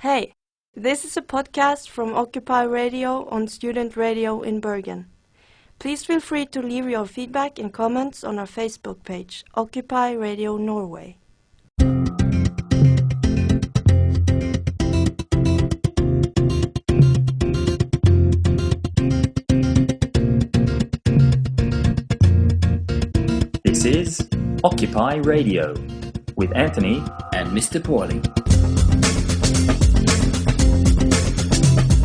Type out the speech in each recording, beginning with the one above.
Hey, this is a podcast from Occupy Radio on Student Radio in Bergen. Please feel free to leave your feedback and comments on our Facebook page, Occupy Radio Norway. This is Occupy Radio with Anthony and Mr. Pauly.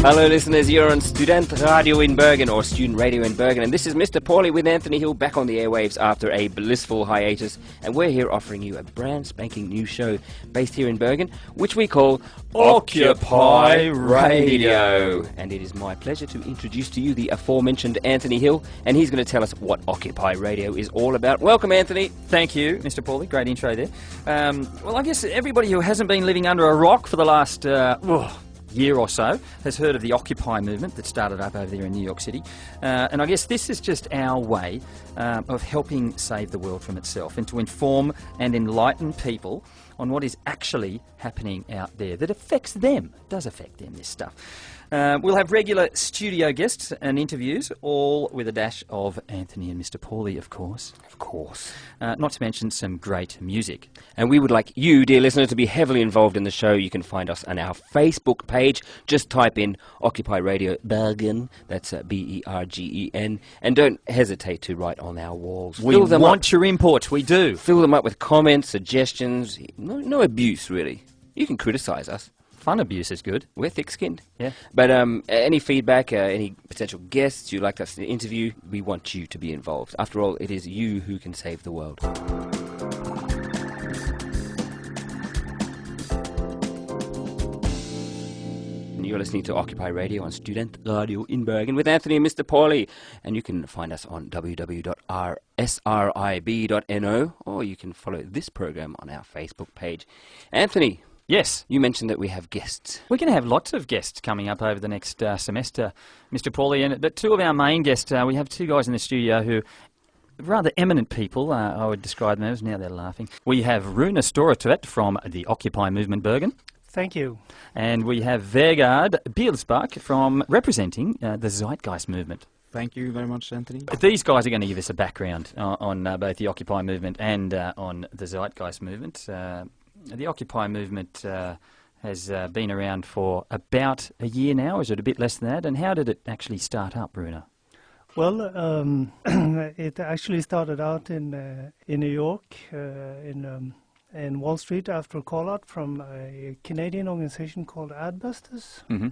Hello listeners, you're on Student Radio in Bergen, or Student Radio in Bergen, and this is Mr. Pauly with Anthony Hill back on the airwaves after a blissful hiatus, and we're here offering you a brand spanking new show based here in Bergen, which we call Occupy Radio. And it is my pleasure to introduce to you the aforementioned Anthony Hill, and he's going to tell us what Occupy Radio is all about. Welcome, Anthony. Thank you, Mr. Pauly. Great intro there. Well, I guess everybody who hasn't been living under a rock for the last year or so has heard of the Occupy movement that started up over there in New York City. And I guess this is just our way of helping save the world from itself and to inform and enlighten people on what is actually happening out there that affects them. It does affect them, this stuff. We'll have regular studio guests and interviews, all with a dash of Anthony and Mr. Pauly, of course. Of course. Not to mention some great music. And we would like you, dear listener, to be heavily involved in the show. You can find us on our Facebook page. Just type in Occupy Radio Bergen. That's B-E-R-G-E-N. And don't hesitate to write on our walls. We want your input. We do. Fill them up with comments, suggestions. No abuse, really. You can criticise us. Fun abuse is good. We're thick-skinned. Yeah. But any feedback, any potential guests you'd like us to interview, we want you to be involved. After all, it is you who can save the world. And you're listening to Occupy Radio on Student Radio in Bergen with Anthony and Mr. Pauly. And you can find us on www.rsrib.no, or you can follow this program on our Facebook page. Anthony. Yes. You mentioned that we have guests. We're going to have lots of guests coming up over the next semester, Mr. Pauly. And but two of our main guests, we have two guys in the studio who are rather eminent people, I would describe them as. Now they're laughing. We have Rune from the Occupy Movement Bergen. Thank you. And we have Vegard Bielsbach from representing the Zeitgeist Movement. Thank you very much, Anthony. These guys are going to give us a background on both the Occupy Movement and on the Zeitgeist Movement. The Occupy movement has been around for about a year now. Is it a bit less than that? And how did it actually start up, Rune? Well, it actually started out in New York, in Wall Street, after a call-out from a Canadian organization called Adbusters. Mm-hmm.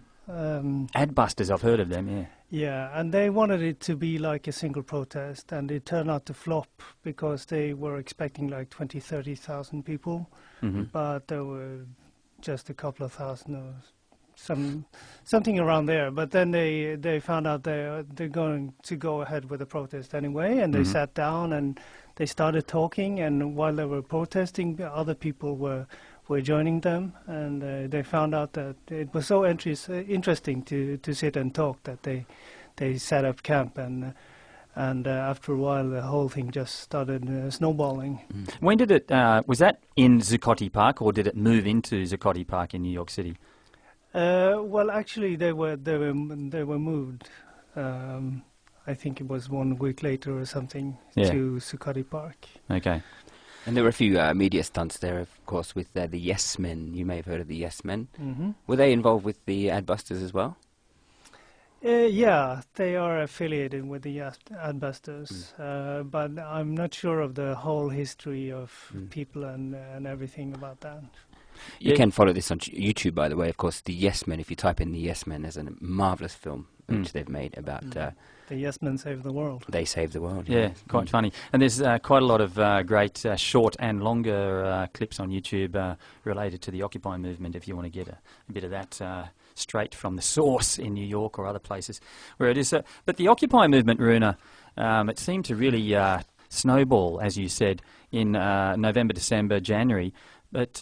Adbusters, I've heard of them, yeah. Yeah, and they wanted it to be like a single protest, and it turned out to flop because they were expecting like 20,000, 30,000 people, but there were just a couple of thousand or something around there. But then they found out they're going to go ahead with the protest anyway, and they sat down and they started talking, and while they were protesting, other people were joining them, and they found out that it was so interesting to sit and talk that they set up camp, and after a while the whole thing just started snowballing. When did it? Was that in Zuccotti Park, or did it move into Zuccotti Park in New York City? Well, actually, they were moved. I think it was 1 week later or something to Zuccotti Park. Okay. And there were a few media stunts there, of course, with the Yes Men. You may have heard of the Yes Men. Mm-hmm. Were they involved with the Adbusters as well? Yeah, they are affiliated with the Adbusters, but I'm not sure of the whole history of people and everything about that. You can follow this on YouTube, by the way. Of course, the Yes Men, if you type in the Yes Men, there's a marvellous film which they've made about... the Yes Men Save the World. They save the world. Yeah, quite funny. And there's quite a lot of great short and longer clips on YouTube related to the Occupy movement if you want to get a bit of that straight from the source in New York or other places where it is. But the Occupy movement, Rune, it seemed to really snowball, as you said, in November, December, January. But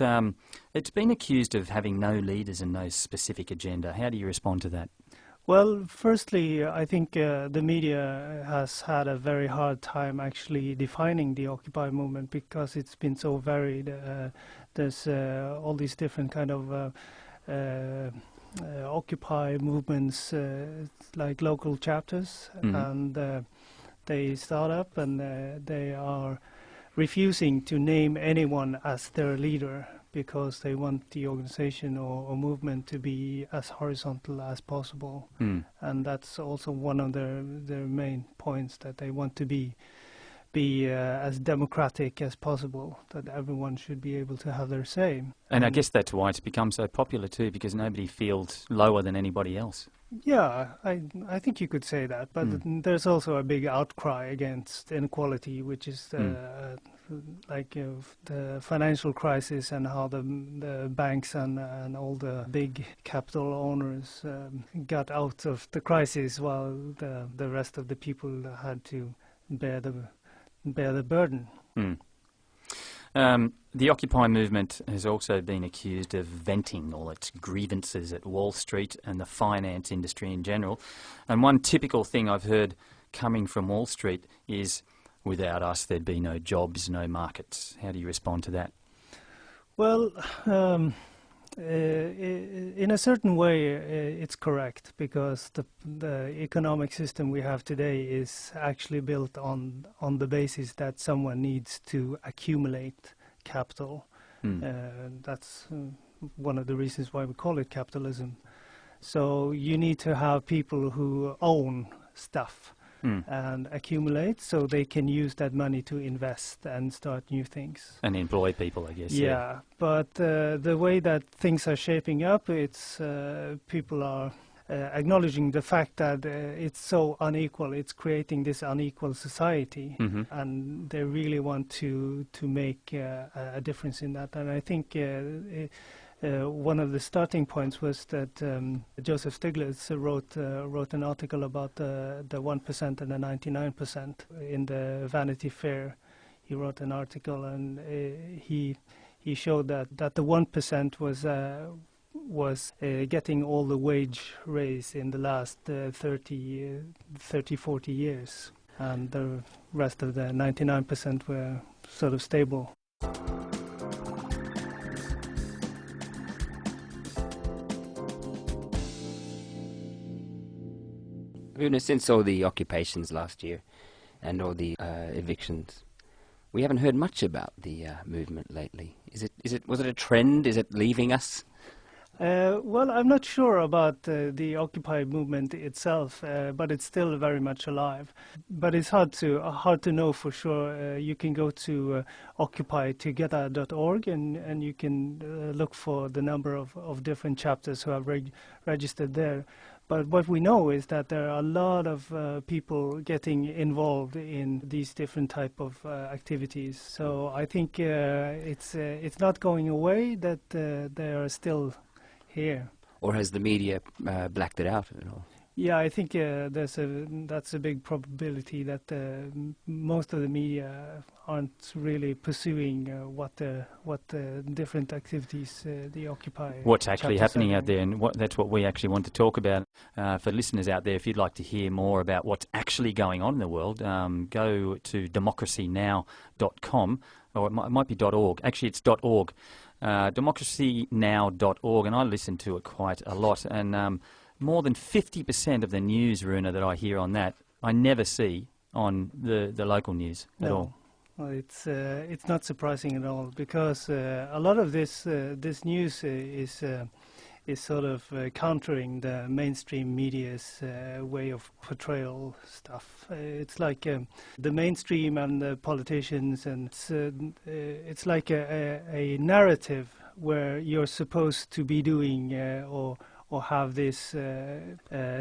it's been accused of having no leaders and no specific agenda. How do you respond to that? Well, firstly, I think the media has had a very hard time actually defining the Occupy movement because it's been so varied. There's all these different kind of Occupy movements like local chapters, and they start up and they are refusing to name anyone as their leader because they want the organization or movement to be as horizontal as possible. And that's also one of their main points, that they want to be as democratic as possible, that everyone should be able to have their say. And I guess that's why it's become so popular too, because nobody feels lower than anybody else. Yeah, I think you could say that, but there's also a big outcry against inequality, which is the financial crisis and how the banks and all the big capital owners got out of the crisis while the rest of the people had to bear the burden. The Occupy movement has also been accused of venting all its grievances at Wall Street and the finance industry in general. And one typical thing I've heard coming from Wall Street is, without us there'd be no jobs, no markets. How do you respond to that? Well, in a certain way, it's correct, because the economic system we have today is actually built on the basis that someone needs to accumulate capital. That's one of the reasons why we call it capitalism. So you need to have people who own stuff and accumulate, so they can use that money to invest and start new things. And employ people, I guess. Yeah, but the way that things are shaping up, it's people are acknowledging the fact that it's so unequal. It's creating this unequal society, and they really want to make a difference in that. And I think one of the starting points was that Joseph Stiglitz wrote an article about the 1% and the 99% in the Vanity Fair. He wrote an article, and he showed that the 1% was getting all the wage raise in the last 30, 40 years, and the rest of the 99% were sort of stable. Rune, since all the occupations last year and all the evictions, we haven't heard much about the movement lately. Was it a trend? Is it leaving us? Well, I'm not sure about the Occupy movement itself, but it's still very much alive. But it's hard to know for sure. You can go to occupytogether.org and you can look for the number of different chapters who have registered there. But what we know is that there are a lot of people getting involved in these different type of activities. So I think it's not going away, that they are still here. Or has the media blacked it out at all? Yeah, I think that's a big probability that most of the media aren't really pursuing what the different activities the Occupy. What's actually happening out there, and that's what we actually want to talk about. For listeners out there, if you'd like to hear more about what's actually going on in the world, go to democracynow.com, or it might be .org. Actually, it's .org. democracynow.org, and I listen to it quite a lot, and more than 50% of the news, Rune, that I hear on that, I never see on the local news at all. Well, it's not surprising at all, because a lot of this news is sort of countering the mainstream media's way of portrayal stuff. It's like the mainstream and the politicians, and it's like a narrative where you're supposed to be doing or have this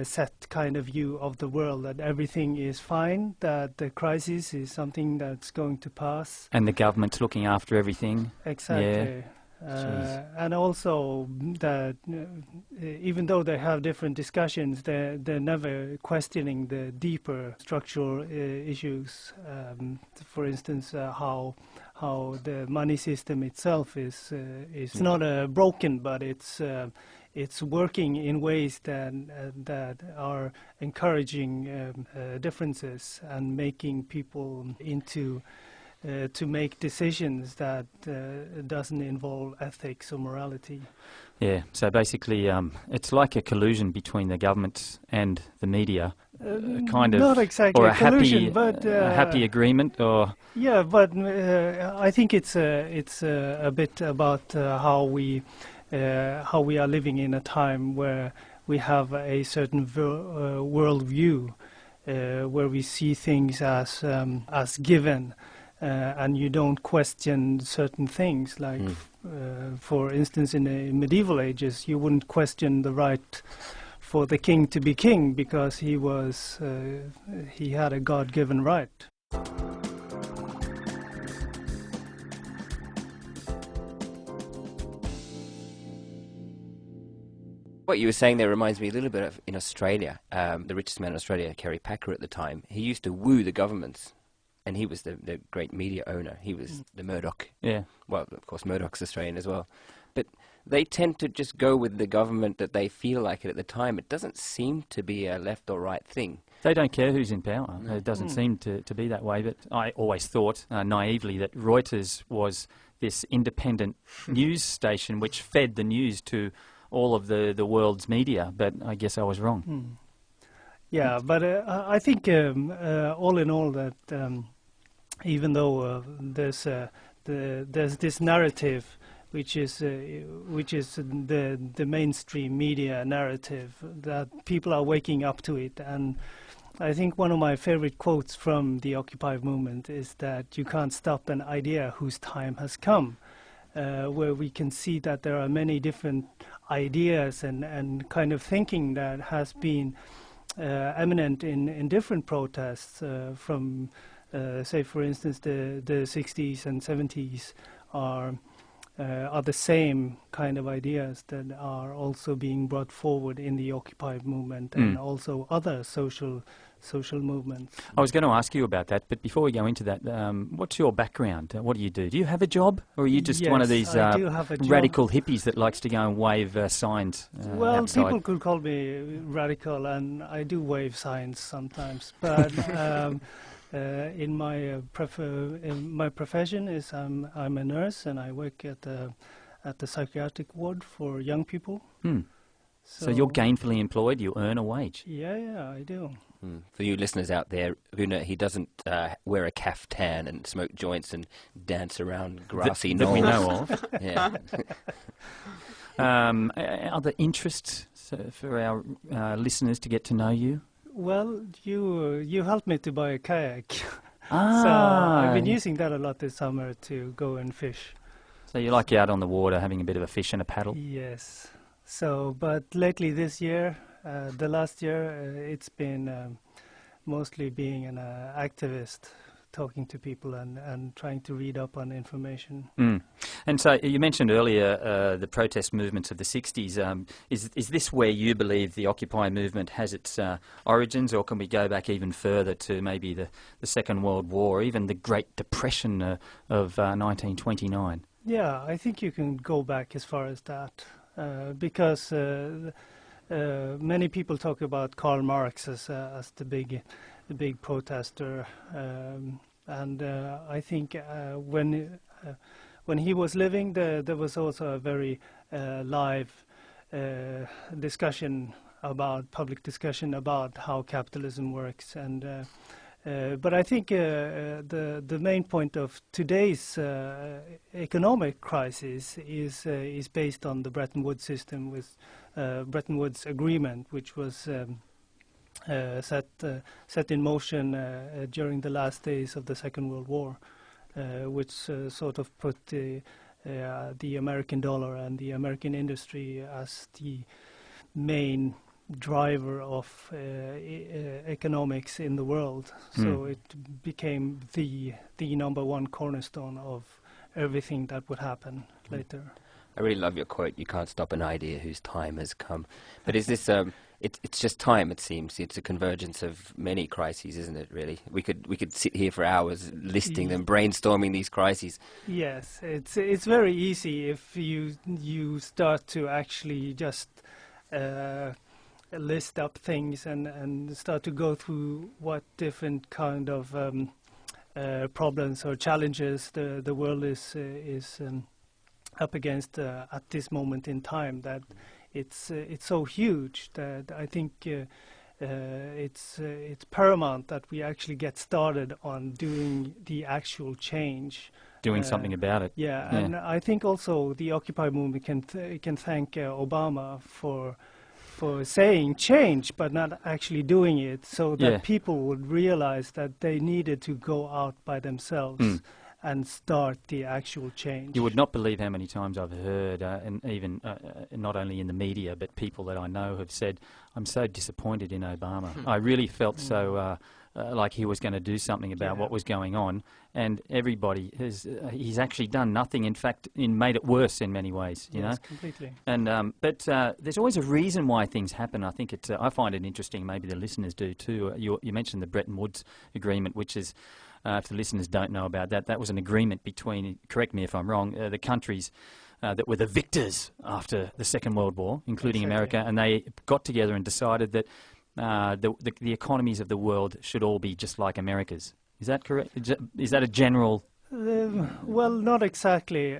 set kind of view of the world, that everything is fine, that the crisis is something that's going to pass. And the government's looking after everything. Exactly. Yeah. And also that even though they have different discussions, they're never questioning the deeper structural issues. For instance, how the money system itself is not broken, but it's working in ways that are encouraging differences and making people into to make decisions that doesn't involve ethics or morality. Yeah, so basically it's like a collusion between the government and the media, kind of, not exactly or a collusion, but a happy agreement, or yeah, but I think it's a bit about how we are living in a time where we have a certain world view, where we see things as given, and you don't question certain things. Like, for instance, in the medieval ages, you wouldn't question the right for the king to be king because he had a God-given right. What you were saying there reminds me a little bit of in Australia. The richest man in Australia, Kerry Packer at the time, he used to woo the governments, and he was the great media owner. He was the Murdoch. yeah. Well, of course, Murdoch's Australian as well. But they tend to just go with the government that they feel like it at the time. It doesn't seem to be a left or right thing. They don't care who's in power. It doesn't seem to be that way. But I always thought, naively, that Reuters was this independent news station which fed the news to all of the world's media. But I guess I was wrong. Yeah, but I think all in all that even though there's this narrative which is the mainstream media narrative, that people are waking up to it. And I think one of my favorite quotes from the Occupy movement is that you can't stop an idea whose time has come, where we can see that there are many different ideas and kind of thinking that has been eminent in different protests from, say, for instance, the 60s and 70s are the same kind of ideas that are also being brought forward in the Occupy movement and also other social movements. I was going to ask you about that, but before we go into that, what's your background? What do you do? Do you have a job, or are you just one of these radical hippies that likes to go and wave signs well, outside? People could call me radical, and I do wave signs sometimes, but in my profession is I'm a nurse, and I work at the psychiatric ward for young people. So you're gainfully employed, you earn a wage. Yeah, I do. For you listeners out there, Rune, he doesn't wear a caftan and smoke joints and dance around grassy knolls. That we know of. Yeah. Other interests for our listeners to get to know you? Well, you helped me to buy a kayak. Ah. So I've been using that a lot this summer to go and fish. So you like out on the water having a bit of a fish and a paddle? Yes. So, but lately this year, the last year, it's been mostly being an activist, talking to people and trying to read up on information. And so you mentioned earlier the protest movements of the 60s. Is this where you believe the Occupy movement has its origins, or can we go back even further to maybe the Second World War, even the Great Depression of 1929? Yeah, I think you can go back as far as that, because many people talk about Karl Marx as the big protester, and I think when he was living, there was also a very live public discussion about how capitalism works. And but I think the main point of today's economic crisis is based on the Bretton Woods system, with Bretton Woods Agreement, which was set in motion during the last days of the Second World War, which sort of put the American dollar and the American industry as the main driver of economics in the world. So it became the number one cornerstone of everything that would happen later. I really love your quote, "You can't stop an idea whose time has come." But is this it's just time, it seems. It's a convergence of many crises, isn't it, really? We could sit here for hours listing them, brainstorming these crises. Yes, it's very easy if you start to actually just list up things and start to go through what different kind of problems or challenges the world is up against at this moment in time, that it's so huge that I think it's paramount that we actually get started on doing the actual change. Doing something about it. Yeah, and I think also the Occupy movement can thank Obama for saying change, but not actually doing it, so that people would realize that they needed to go out by themselves and start the actual change. You would not believe how many times I've heard, and even not only in the media, but people that I know have said, I'm so disappointed in Obama. I really felt so like he was going to do something about what was going on, and everybody he's actually done nothing. In fact, made it worse in many ways. You know, completely. And but there's always a reason why things happen. I think I find it interesting. Maybe the listeners do too. You mentioned the Bretton Woods Agreement, which is, if the listeners don't know about that, that was an agreement between, correct me if I'm wrong, the countries that were the victors after the Second World War, including America, and they got together and decided that the economies of the world should all be just like America's. Is that correct? Is that a general? Well, not exactly.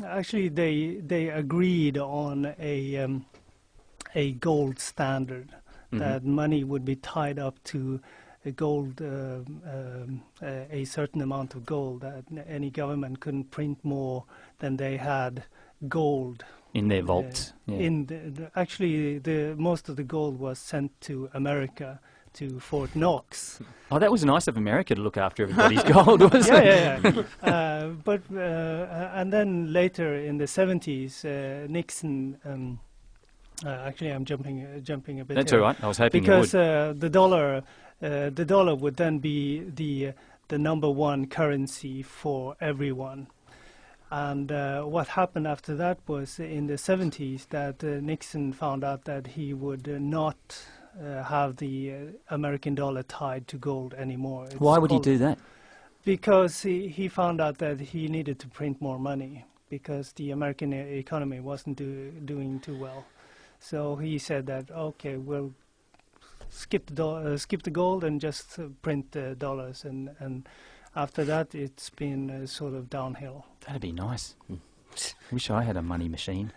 Actually, they agreed on a gold standard, that money would be tied up to a gold, a certain amount of gold, that any government couldn't print more than they had gold in their vaults. Actually, most of the gold was sent to America, to Fort Knox. Oh, that was nice of America to look after everybody's gold, wasn't it? And then later in the 70s, Nixon. Actually, I'm jumping a bit. That's here. all right. I was hoping because you would. The dollar would then be the number one currency for everyone. And what happened after that was in the 70s that Nixon found out that he would not have the American dollar tied to gold anymore. Why would he do that? Because he found out that he needed to print more money, because the American economy wasn't doing too well. So he said that, okay, we'll skip the gold and just print dollars, and after that it's been sort of downhill. That'd be nice. Wish I had a money machine.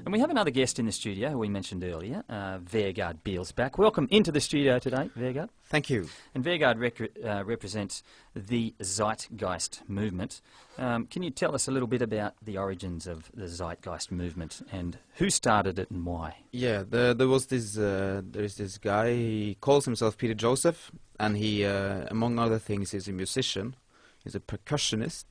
And we have another guest in the studio who we mentioned earlier, Vegard Bielsbach. Welcome into the studio today, Vegard. Thank you. And Vegard represents the Zeitgeist Movement. Can you tell us a little bit about the origins of the Zeitgeist Movement and who started it and why? Yeah, there is this guy, he calls himself Peter Joseph, and he, among other things, is a musician. He's a percussionist.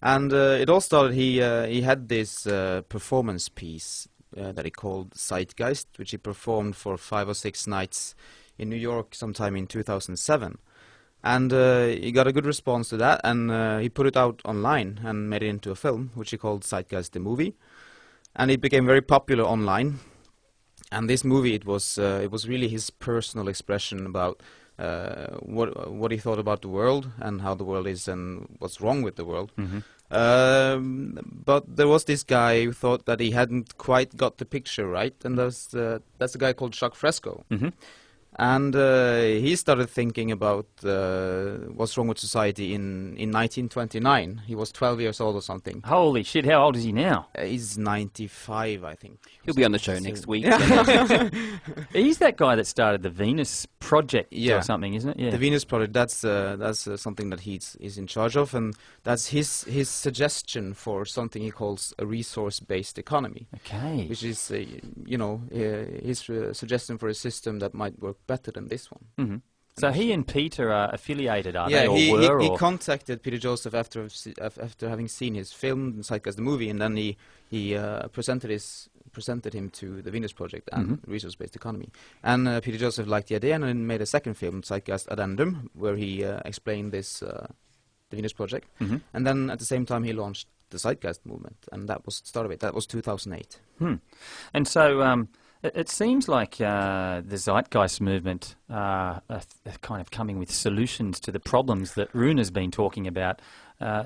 And it all started, he had this performance piece that he called Zeitgeist, which he performed for 5 or 6 nights in New York sometime in 2007. And he got a good response to that, and he put it out online and made it into a film, which he called Zeitgeist the Movie. And it became very popular online. And this movie, it was really his personal expression about what he thought about the world and how the world is and what's wrong with the world. But there was this guy who thought that he hadn't quite got the picture right, and that's a guy called Jacques Fresco. And he started thinking about what's wrong with society in 1929. He was 12 years old or something. Holy shit, how old is he now? He's 95, I think. He'll be on the show next week. He's that guy that started the Venus Project or something, isn't it? Yeah. The Venus Project, that's something that he's in charge of, and that's his suggestion for something he calls a resource-based economy. Okay. Which is, his suggestion for a system that might work better than this one. So he and Peter are affiliated, are yeah, they, or were? He contacted Peter Joseph after having seen his film, Zeitgeist the Movie, and then he presented him to the Venus Project and resource-based economy. And Peter Joseph liked the idea and then made a second film, Zeitgeist Addendum, where he explained this, the Venus Project. And then at the same time he launched the Zeitgeist Movement, and that was the start of it. That was 2008. And so it seems like the Zeitgeist Movement are kind of coming with solutions to the problems that Rune has been talking about.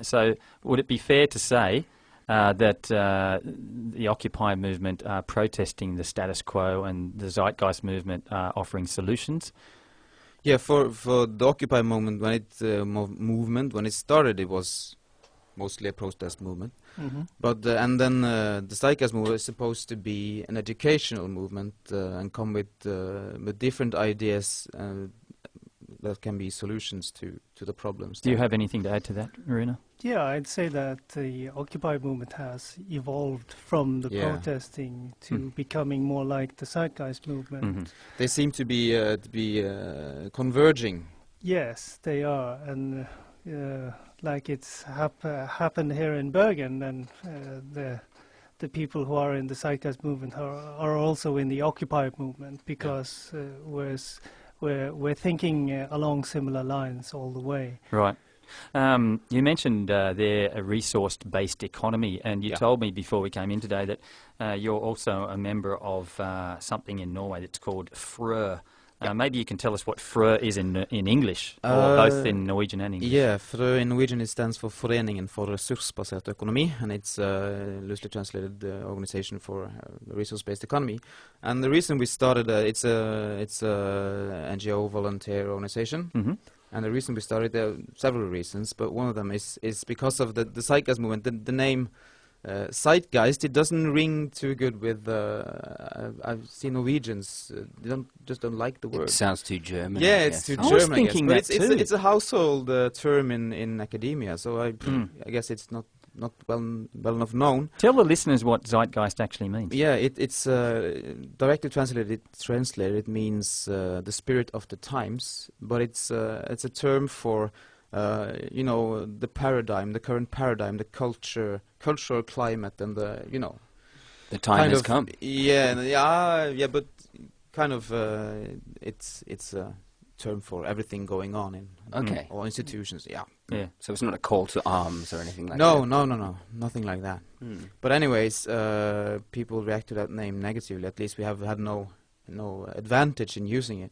So would it be fair to say that the Occupy movement are protesting the status quo and the Zeitgeist movement are offering solutions. Yeah, for the Occupy movement, when it started, it was mostly a protest movement. But and then the Zeitgeist movement is supposed to be an educational movement and come with different ideas that can be solutions to the problems. Do you have anything to add to that, Rune? Yeah, I'd say that the Occupy movement has evolved from the Yeah. protesting to becoming more like the Zeitgeist movement. They seem to be converging. Yes, they are, and like it's happened here in Bergen, and the people who are in the Zeitgeist movement are also in the Occupy movement, because we're thinking along similar lines all the way. Right. You mentioned there a resource-based economy, and you told me before we came in today that you're also a member of something in Norway that's called FRØ. Maybe you can tell us what FRØ is in English, or both in Norwegian and English. Yeah, FRØ in Norwegian it stands for Foreningen for Ressursbasert Økonomi, and it's loosely translated organization for resource-based economy. And the reason we started, it's a NGO volunteer organization. And the reason we started, there are several reasons, but one of them is because of the Zeitgeist movement. The name Zeitgeist, it doesn't ring too good with. I've seen Norwegians just don't like the word. It sounds too German. Yeah, I it's guess. too I was German. thinking I guess. that But too. it's a household term in academia, so I guess it's not well enough known. Tell the listeners what Zeitgeist actually means. Yeah, it's directly translated. It means the spirit of the times, but it's a term for the paradigm, the current paradigm, the cultural climate, and The time kind has of come. yeah, but kind of it's a term for everything going on in Okay. all institutions. Yeah. Yeah. So it's not a call to arms or anything like No, that? no, nothing like that. But anyways, people react to that name negatively. At least we have had no advantage in using it.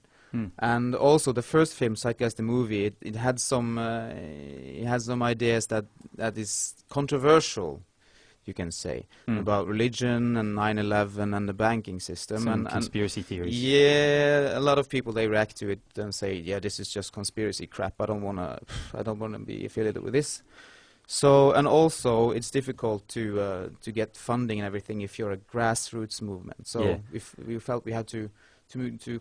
And also the first film, Zeitgeist the movie, it had some ideas that is controversial, you can say, about religion and 9/11 and the banking system Some and conspiracy theories. Yeah, a lot of people, they react to it and say, yeah, this is just conspiracy crap. I don't wanna be affiliated with this. So, and also it's difficult to get funding and everything if you're a grassroots movement. So if we felt we had to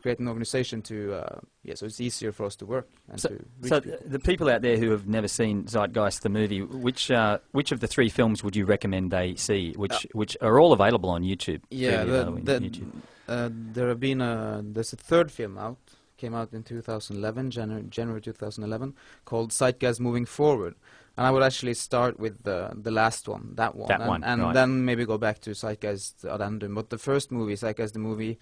create an organization so it's easier for us to work and to reach So people. the people out there who have never seen Zeitgeist the movie, which of the three films would you recommend they see? Which are all available on YouTube? Yeah, freely available on YouTube. There's a third film out, came out in 2011, January 2011, called Zeitgeist Moving Forward. And I would actually start with the last one, that one, and right. then maybe go back to Zeitgeist Addendum. But the first movie, Zeitgeist the movie,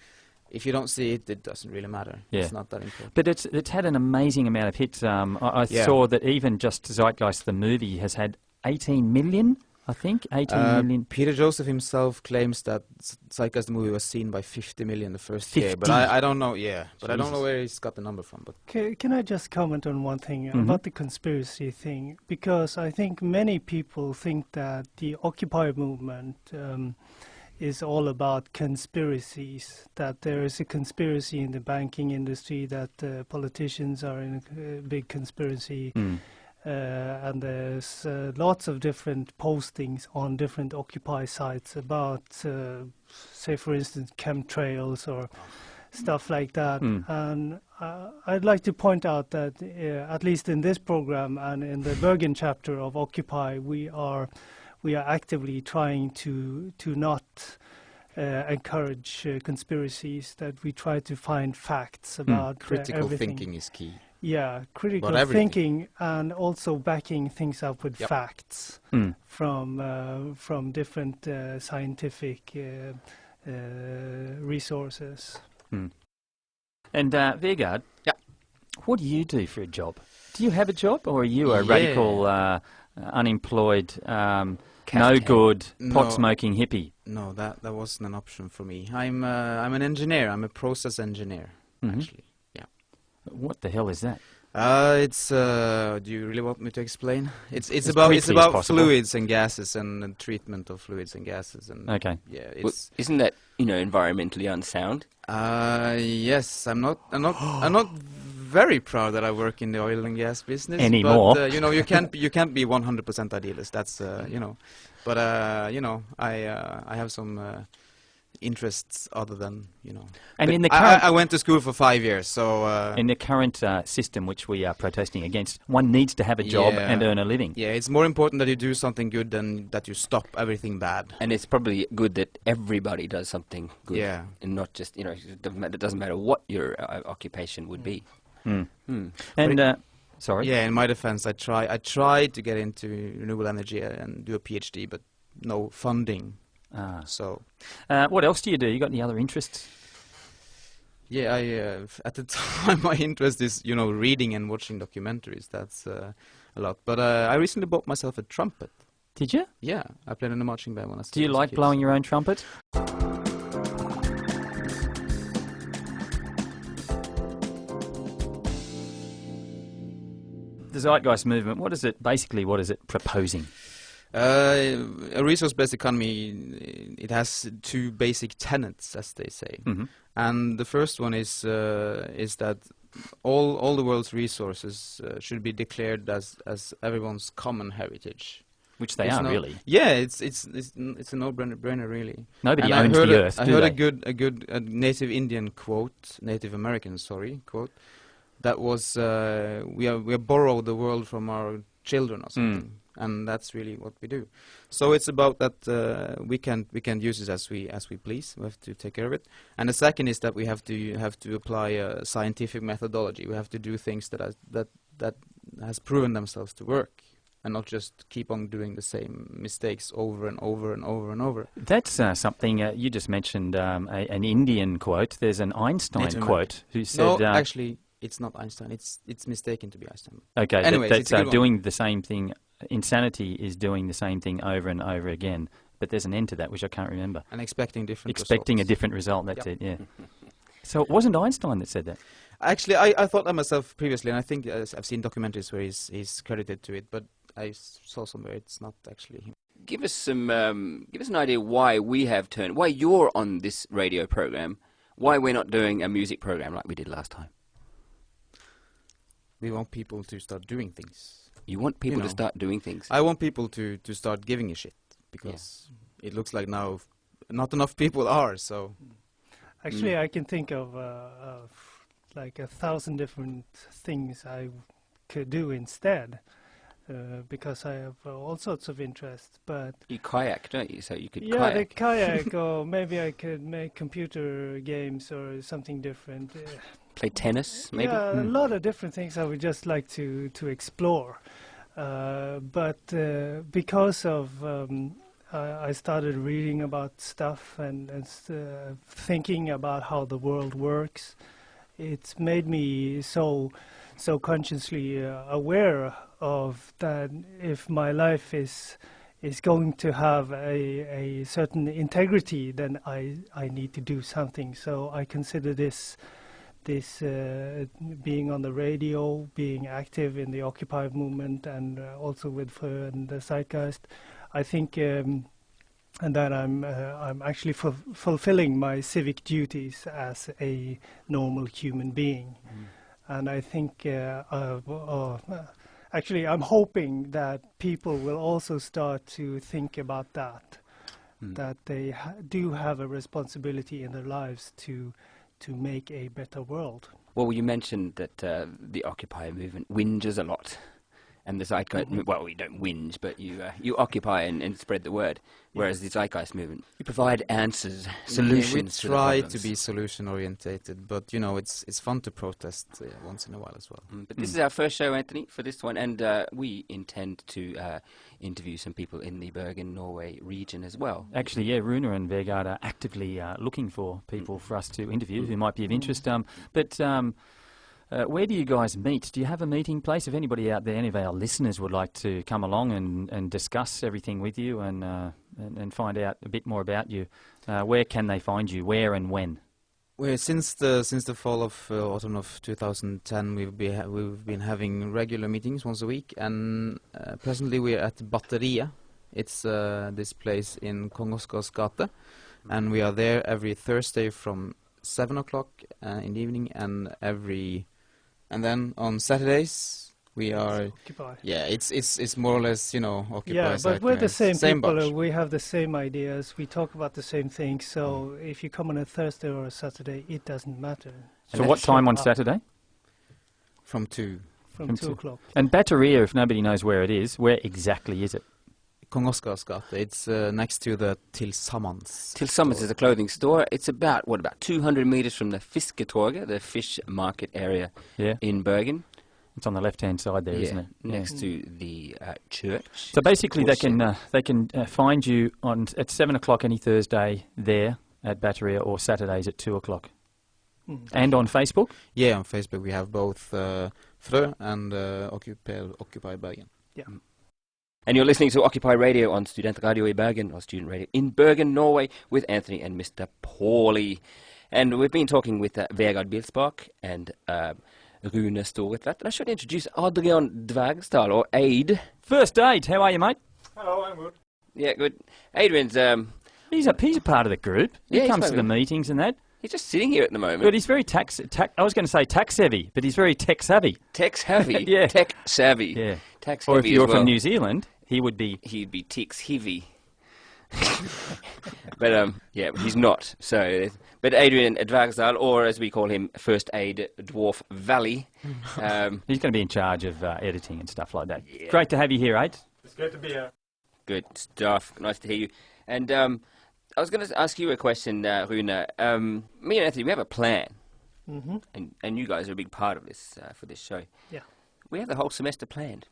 if you don't see it, it doesn't really matter. Yeah. It's not that important. But it's had an amazing amount of hits. I saw that even just Zeitgeist the movie has had 18 million, I think, 18 million. Peter Joseph himself claims that Zeitgeist the movie was seen by 50 million the first year, but 50? I don't know. Yeah, but I don't know Jesus. where he's got the number from. But Can I just comment on one thing about the conspiracy thing? Because I think many people think that the Occupy movement is all about conspiracies, that there is a conspiracy in the banking industry, that politicians are in a big conspiracy, and there's lots of different postings on different Occupy sites about, say for instance, chemtrails or stuff like that. And I'd like to point out that at least in this program and in the Bergen chapter of Occupy, we are actively trying to not encourage conspiracies, that we try to find facts about critical everything. thinking is key. Yeah, critical About everything. thinking, and also backing things up with facts from different scientific resources. And Vegard, Yeah. what do you do for a job? Do you have a job, or are you a radical, unemployed, no good, pot-smoking hippie? No, that wasn't an option for me. I'm an engineer. I'm a process engineer, actually. Yeah. What the hell is that? It's. Do you really want me to explain? It's As about briefly as possible. fluids and gases and treatment of fluids and gases and. Okay. Yeah, Well, it's. isn't that, environmentally unsound? Yes, I'm not very proud that I work in the oil and gas business Anymore. But you can't be 100% idealist. That's But I have some interests other than And But in the current I went to school for 5 years, so. in the current system which we are protesting against, one needs to have a job Yeah. and earn a living. Yeah, it's more important that you do something good than that you stop everything bad. And it's probably good that everybody does something good. Yeah. And not just, it doesn't matter what your occupation would be. Mm. Hmm. And sorry. Yeah, in my defense, I tried to get into renewable energy and do a PhD, but no funding. Ah. So What else do you do? You got any other interests? yeah, at the time my interest is reading and watching documentaries. That's a lot. But I recently bought myself a trumpet. Did you? Yeah, I played in a marching band when I was Do you a like kid, blowing so- your own trumpet? The Zeitgeist Movement, what is it proposing? A resource-based economy, it has two basic tenets, as they say. Mm-hmm. And the first one is that all the world's resources should be declared as everyone's common heritage. Which they It's are, no- really. Yeah, it's a no-brainer, really. Nobody And owns the earth, I do heard they? a good Native Indian quote, Native American, quote, that was we borrow the world from our children or something, and that's really what we do. So it's about that we can use it as we please. We have to take care of it. And the second is that we have to apply a scientific methodology. We have to do things that has proven themselves to work, and not just keep on doing the same mistakes over and over and over and over. That's something you just mentioned, an Indian quote. There's an Einstein Native quote who said... No, actually, it's not Einstein. It's mistaken to be Einstein. Okay, Anyways, that's it's a good one. doing the same thing. Insanity is doing the same thing over and over again. But there's an end to that, which I can't remember. And expecting different Expecting a results. different result, that's Yep. it, yeah. So it wasn't Einstein that said that? Actually, I thought that myself previously, and I think I've seen documentaries where he's credited to it, but I saw somewhere it's not actually him. Give us an idea why why you're on this radio program, why we're not doing a music program like we did last time. We want people to start doing things. You want people to know. start doing things. I want people to start giving a shit, because it looks like now not enough people are, so... Actually, I can think of like 1,000 different things I could do instead, because I have all sorts of interests. But You kayak, don't you? So you could yeah, the kayak. kayak, or maybe I could make computer games or something different. Play tennis, maybe? Yeah, a lot of different things I would just like to explore. But because of I started reading about stuff and thinking about how the world works, it's made me so consciously aware of that if my life is going to have a certain integrity, then I need to do something. So I consider this being on the radio, being active in the Occupy movement, and also with and the Zeitgeist, I think, and that I'm actually fulfilling my civic duties as a normal human being. And I think, actually, I'm hoping that people will also start to think about that, that they do have a responsibility in their lives to make a better world. Well, you mentioned that the Occupy movement whinges a lot. And the Zeitgeist, well, we don't whinge, but you occupy and spread the word. Whereas the Zeitgeist movement, you provide answers, solutions to We the try problems. to be solution-orientated, but, it's fun to protest once in a while as well. But this is our first show, Anthony, for this one, and we intend to interview some people in the Bergen, Norway region as well. Actually, yeah, Rune and Vegard are actively looking for people for us to interview who might be of interest. Where do you guys meet? Do you have a meeting place? If anybody out there, any of our listeners would like to come along and discuss everything with you and find out a bit more about you, where can they find you? Where and when? Since the fall of autumn of 2010, we've been having regular meetings once a week, and presently we're at Batteria. It's this place in Kong Oscars gate, and we are there every Thursday from 7 o'clock in the evening, and then on Saturdays we are. Occupy. Yeah, it's more or less, Occupy. Yeah, but we're the same people. bunch. We have the same ideas. We talk about the same things. So if you come on a Thursday or a Saturday, it doesn't matter. So what time on Saturday? From 2. From 2 o'clock. And Batteria, if nobody knows where it is, where exactly is it? Kong Oscars gate. It's next to the Tillsammans. Tillsammans is a clothing store. It's about 200 meters from the Fisketorget, the fish market area in Bergen. It's on the left-hand side there, isn't it? Next to the church. So basically, they can find you at 7 o'clock any Thursday there at Batteria, or Saturdays at 2 o'clock. And on Facebook? Yeah, on Facebook we have both Frö and Occupy Bergen. Yeah. And you're listening to Occupy Radio on Student Radio in Bergen, or Student Radio in Bergen, Norway, with Anthony and Mr. Pauly. And we've been talking with Vegard Bilsbakk and Rune Storetvedt. And I should introduce Adrian Dvergsdal, or Aid. First Aid, how are you, mate? Hello, I'm good. Yeah, good. Adrian's... He's a part of the group. He comes to the meetings and that. He's just sitting here at the moment. But he's very I was going to say tax-savvy, but he's very tech-savvy. Tech-savvy? Yeah. Tech-savvy. Yeah. Tax-heavy. Or if you're from New Zealand, he would be... He'd be tech-heavy. But he's not. So, but Adrian Dvergsdal, or as we call him, First Aid Dwarf Valley. He's going to be in charge of editing and stuff like that. Yeah. Great to have you here, Aid. It's great to be here. Good stuff. Nice to hear you. And I was going to ask you a question, Rune. Me and Anthony, we have a plan. Mm-hmm. And you guys are a big part of this for this show. Yeah. We have the whole semester planned.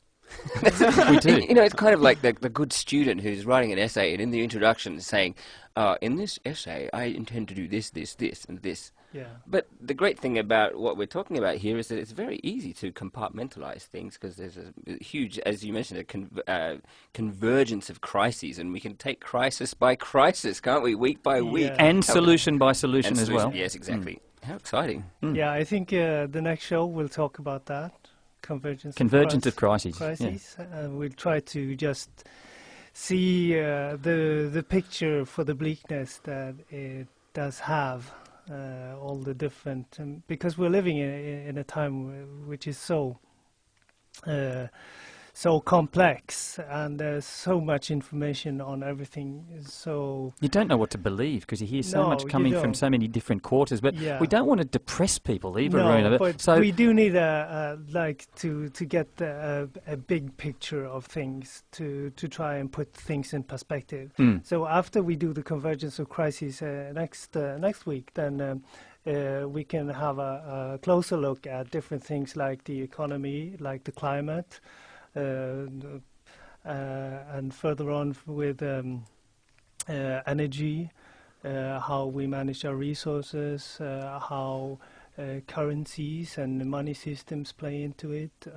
We do. It's kind of like the good student who's writing an essay, and in the introduction saying, in this essay, I intend to do this, this, this, and this. Yeah. But the great thing about what we're talking about here is that it's very easy to compartmentalize things, because there's a huge, as you mentioned, a convergence of crises, and we can take crisis by crisis, can't we, week by week? And solution by solution as well. Yes, exactly. How exciting. Yeah, I think the next show we'll talk about that. Convergence of crises. Yeah. We'll try to just see the picture for the bleakness that it does have, all the different, because we're living in a time which is so complex, and there's so much information on everything. So you don't know what to believe, because you hear so much coming from so many different quarters. But we don't want to depress people either, Rune. But so we do need to get a big picture of things to try and put things in perspective. So after we do the convergence of crises next week, then we can have a closer look at different things like the economy, like the climate. And further on with energy, how we manage our resources, how currencies and money systems play into it,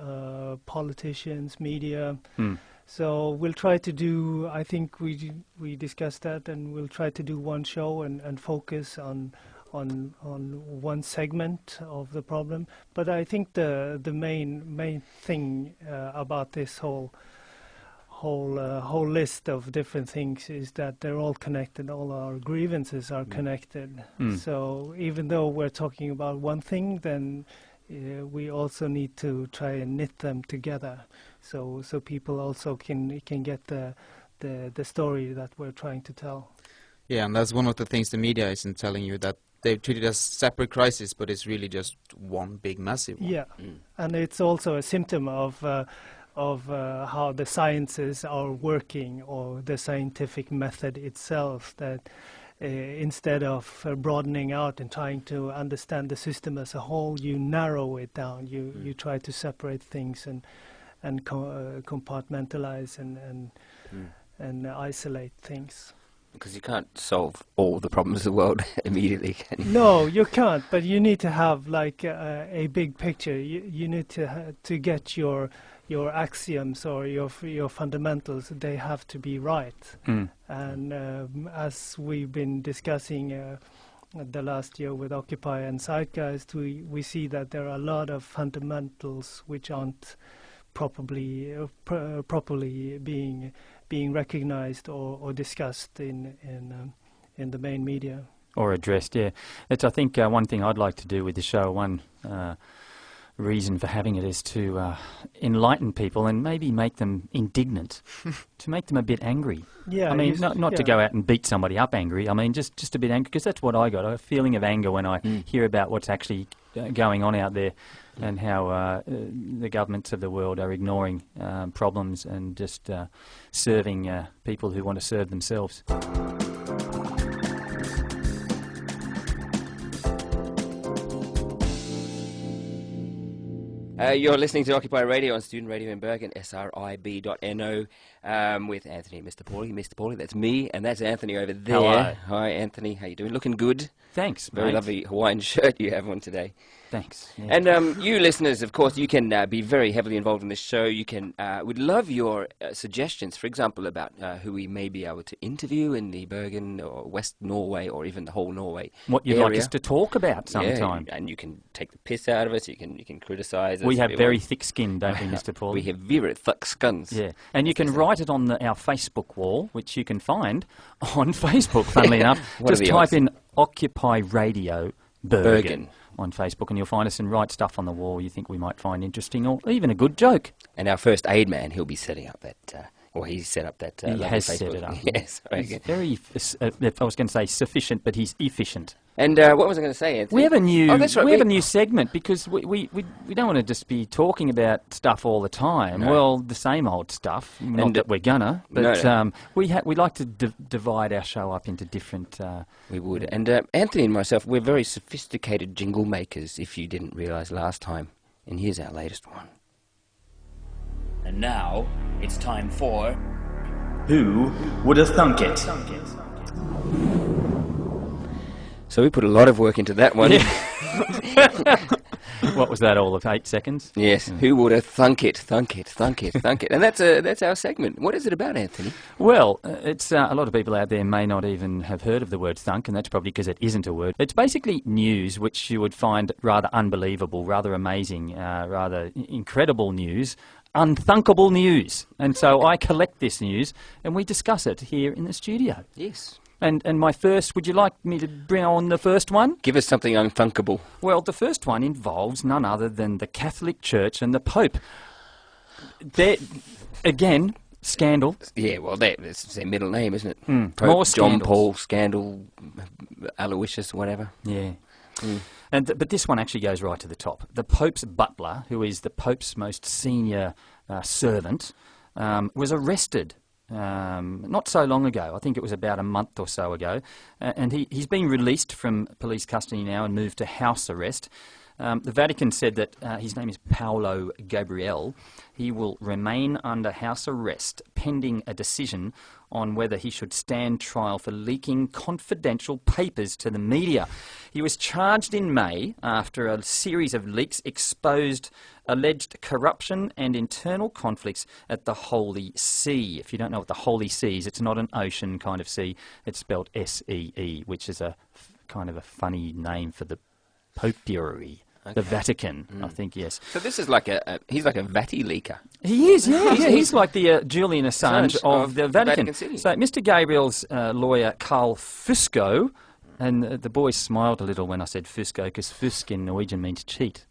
politicians, media. So we'll try to do, I think we discussed that, and we'll try to do one show and focus on one segment of the problem. But I think the main thing about this whole list of different things is that they're all connected. All our grievances are connected. So even though we're talking about one thing, then we also need to try and knit them together, so people also can get the story that we're trying to tell. Yeah, and that's one of the things the media isn't telling you, that they treat it as separate crises, but it's really just one big massive one. Yeah, and it's also a symptom of how the sciences are working, or the scientific method itself, that instead of broadening out and trying to understand the system as a whole, you narrow it down. You try to separate things and compartmentalize and isolate things. Because you can't solve all the problems of the world immediately, can you? No, you can't. But you need to have like a big picture. You need to get your axioms or your fundamentals. They have to be right. And as we've been discussing the last year with Occupy and Zeitgeist, we see that there are a lot of fundamentals which aren't properly being recognized or discussed in the main media. Or addressed, yeah. It's, I think, one thing I'd like to do with the show, one reason for having it is to enlighten people and maybe make them indignant, to make them a bit angry. Yeah, I mean, not to go out and beat somebody up angry. I mean, just a bit angry, because that's what I got, a feeling of anger when I hear about what's actually going on out there and how the governments of the world are ignoring problems and just serving people who want to serve themselves. You're listening to Occupy Radio on Student Radio in Bergen, srib.no, with Anthony and Mr. Pauly. Mr. Pauly, that's me, and that's Anthony over there. Hello. Hi, Anthony. How you doing? Looking good. Thanks, Very mate. lovely Hawaiian shirt you have on today. Thanks. Yeah. And you listeners, of course, you can be very heavily involved in this show. You can, would love your suggestions, for example, about who we may be able to interview in the Bergen or West Norway or even the whole Norway What you'd area. like us to talk about sometime. Yeah, and you can take the piss out of us. You can criticise us. We have if you very want. thick skin, don't we, Mr. Paul? We have very thick skins. Yeah, and you can write it on our Facebook wall, which you can find on Facebook, funnily enough. What are Just the type odds? in Occupy Radio Bergen Bergen. on Facebook and you'll find us, and write stuff on the wall you think we might find interesting or even a good joke. And our first aid man, he'll be setting up that, or he's set up that. He lovely has Facebook. set it up. Yes, very He's good. very, I was going to say sufficient, but he's efficient. And what was I going to say, Anthony? We have a new, Oh, that's right. we have a new segment because we don't want to just be talking about stuff all the time. No. Well, the same old stuff. Not And, that we're gonna, but no. we like to divide our show up into different. We would. And Anthony and myself, we're very sophisticated jingle makers, if you didn't realise last time. And here's our latest one. And now it's time for Who Would Have Thunk It? So we put a lot of work into that one. What was that? All of 8 seconds? Yes. Who would have thunk it, thunk it, thunk it, thunk it? And that's our segment. What is it about, Anthony? Well, it's a lot of people out there may not even have heard of the word thunk, and that's probably because it isn't a word. It's basically news which you would find rather unbelievable, rather amazing, rather incredible news. Unthunkable news. And so I collect this news and we discuss it here in the studio. Yes. And my first, would you like me to bring on the first one? Give us something unthunkable. Well, the first one involves none other than the Catholic Church and the Pope. Again, scandal. Yeah, well, that's their middle name, isn't it? Pope More John scandals. Paul, Scandal, Aloysius, whatever. Yeah. But this one actually goes right to the top. The Pope's butler, who is the Pope's most senior servant, was arrested not so long ago. I think it was about a month or so ago. And he's been released from police custody now and moved to house arrest. The Vatican said that his name is Paolo Gabriel. He will remain under house arrest pending a decision on whether he should stand trial for leaking confidential papers to the media. He was charged in May after a series of leaks exposed alleged corruption and internal conflicts at the Holy See. If you don't know what the Holy See is, it's not an ocean kind of sea. It's spelled S-E-E, which is a kind of a funny name for the Popery. Okay. The Vatican, I think, yes. So this is like he's like a Vati leaker. He is, yeah. He's like the Julian Assange of the Vatican. Vatican City. So Mr. Gabriel's lawyer, Carl Fusco, and the boys smiled a little when I said Fusco, because Fusk in Norwegian means cheat,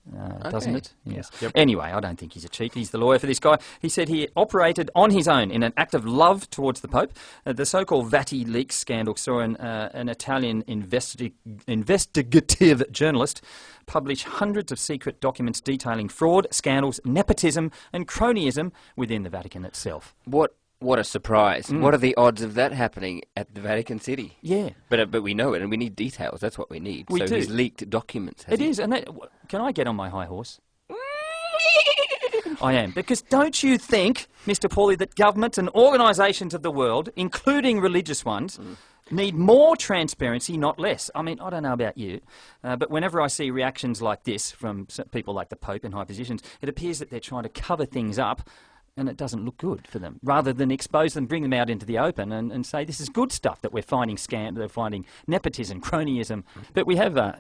doesn't it? Yes. Yep. Anyway, I don't think he's a cheat. He's the lawyer for this guy. He said he operated on his own in an act of love towards the Pope. The so-called Vati leaks scandal saw an Italian investigative journalist publish hundreds of secret documents detailing fraud, scandals, nepotism and cronyism within the Vatican itself. What a surprise. What are the odds of that happening at the Vatican City? Yeah. But we know it, and we need details. That's what we need. We so do. he's leaked documents. has It he? is, and can I get on my high horse? I am, because don't you think, Mr. Pauly, that governments and organisations of the world, including religious ones, need more transparency, not less? I mean, I don't know about you, but whenever I see reactions like this from people like the Pope in high positions, it appears that they're trying to cover things up and it doesn't look good for them, rather than expose them, bring them out into the open and say this is good stuff that we're finding they're finding nepotism, cronyism. But we have our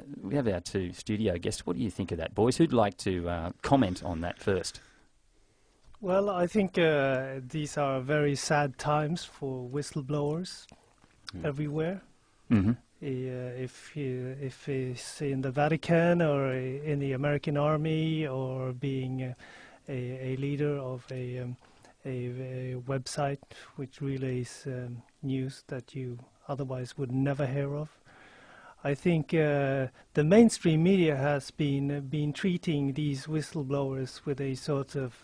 two studio guests. What do you think of that, boys? Who'd like to comment on that first? Well, I think these are very sad times for whistleblowers everywhere. Mm-hmm. If it's in the Vatican or in the American Army or being a leader of a website which relays news that you otherwise would never hear of. I think the mainstream media has been treating these whistleblowers with a sort of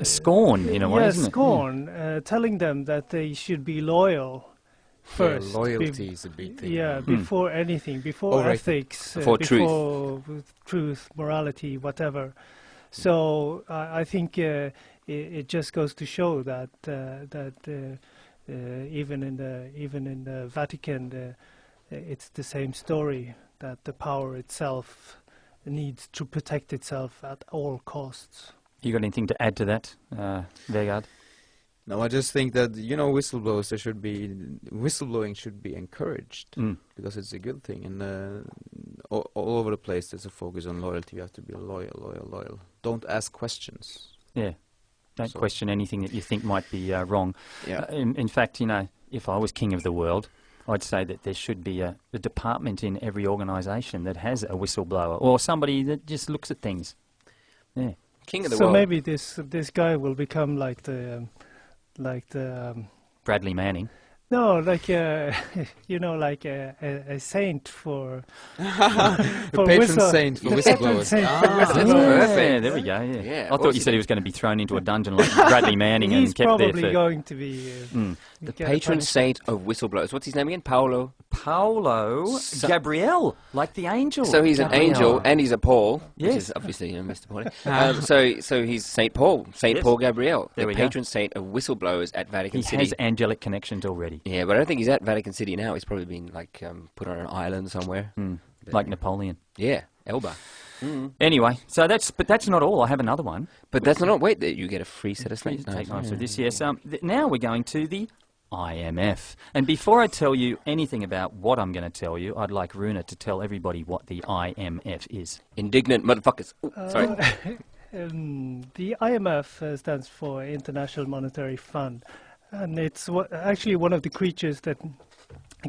scorn in a way, isn't it? Scorn, telling them that they should be loyal first. Yeah, loyalty is a big thing. Before anything, before ethics, before truth, morality, whatever. So I think it just goes to show that even in the Vatican, it's the same story, that the power itself needs to protect itself at all costs. You got anything to add to that, Vegard? No, I just think that, whistleblowing should be encouraged because it's a good thing. And all over the place there's a focus on loyalty. You have to be loyal. Don't ask questions. Yeah. Don't question anything that you think might be wrong. Yeah. In fact, if I was king of the world, I'd say that there should be a department in every organisation that has a whistleblower or somebody that just looks at things. Yeah. King of the world. So maybe this guy will become like the Bradley Manning. No, like a saint for patron saint for whistleblowers. That's perfect. There we go. Yeah, I thought you said he was going to be thrown into a dungeon like Bradley Manning and kept there for... He's probably going to be... the patron saint of whistleblowers. What's his name again? Paulo Gabriel, like the angel. So he's Gabriel. an angel and he's a Paul, Yes. which is obviously Mr. Paulie. So he's Saint Paul, Saint Paul Gabriel, There the we go. patron saint of whistleblowers at Vatican He City. has angelic connections already. Yeah, but I don't think he's at Vatican City now. He's probably been put on an island somewhere. Like Napoleon. Yeah, Elba. Anyway, but that's not all. I have another one. But that's not. Wait, you get a free set of Please snakes. take notes of this. Yes. Now we're going to the IMF. And before I tell you anything about what I'm going to tell you, I'd like Rune to tell everybody what the IMF is. Indignant motherfuckers. Ooh, sorry. The IMF stands for International Monetary Fund, and it's actually one of the creatures that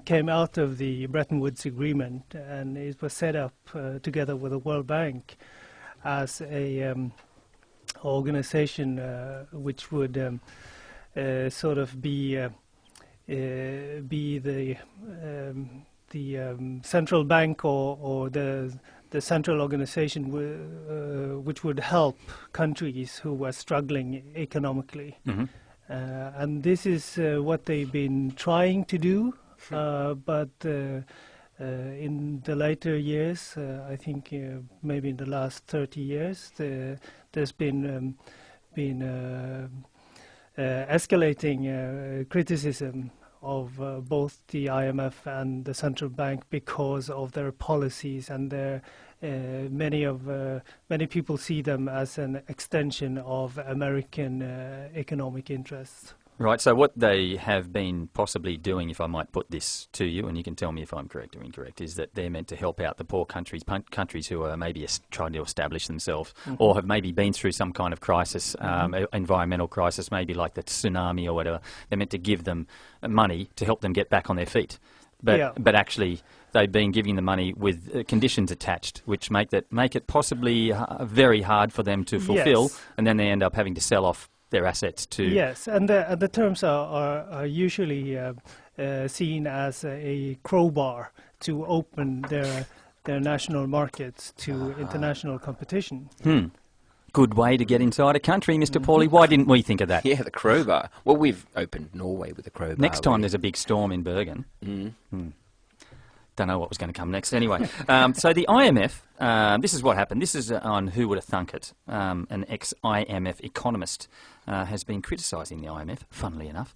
came out of the Bretton Woods Agreement, and it was set up together with the World Bank as a organization which would sort of be the central bank or the central organization which would help countries who were struggling economically. And this is what they've been trying to do, but in the later years, I think maybe in the last 30 years, there's been escalating criticism of both the IMF and the central bank because of their policies, and their many people see them as an extension of American economic interests. Right, so what they have been possibly doing, if I might put this to you, and you can tell me if I'm correct or incorrect, is that they're meant to help out the poor countries who are maybe trying to establish themselves or have maybe been through some kind of crisis, environmental crisis, maybe like the tsunami or whatever. They're meant to give them money to help them get back on their feet. But actually, they've been giving the money with conditions attached, which make it possibly very hard for them to fulfill, and then they end up having to sell off their assets to... Yes, and the terms are usually seen as a crowbar to open their national markets to international competition. Good way to get inside a country, Mr. Paulie. Why didn't we think of that? Yeah, the crowbar. Well, we've opened Norway with the crowbar. Next time there's a big storm in Bergen. Don't know what was going to come next. Anyway, so the IMF, this is what happened. This is on Who Would Have Thunk It. An ex-IMF economist has been criticising the IMF, funnily enough,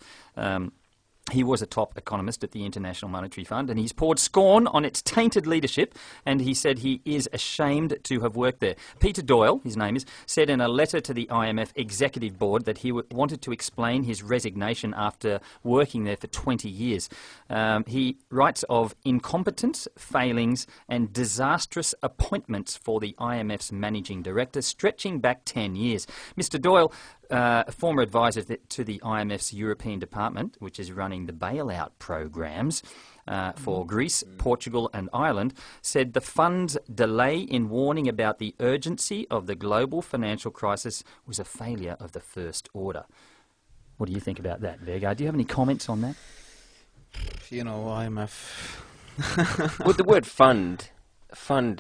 He was a top economist at the International Monetary Fund, and he's poured scorn on its tainted leadership, and he said he is ashamed to have worked there. Peter Doyle, his name is, said in a letter to the IMF Executive Board that he wanted to explain his resignation after working there for 20 years. He writes of incompetence, failings, and disastrous appointments for the IMF's managing director, stretching back 10 years. Mr. Doyle, a former advisor to the IMF's European Department, which is running the bailout programs for Greece, Portugal and Ireland, said the fund's delay in warning about the urgency of the global financial crisis was a failure of the first order. What do you think about that, Vegard? Do you have any comments on that? You know, IMF... Well, the word fund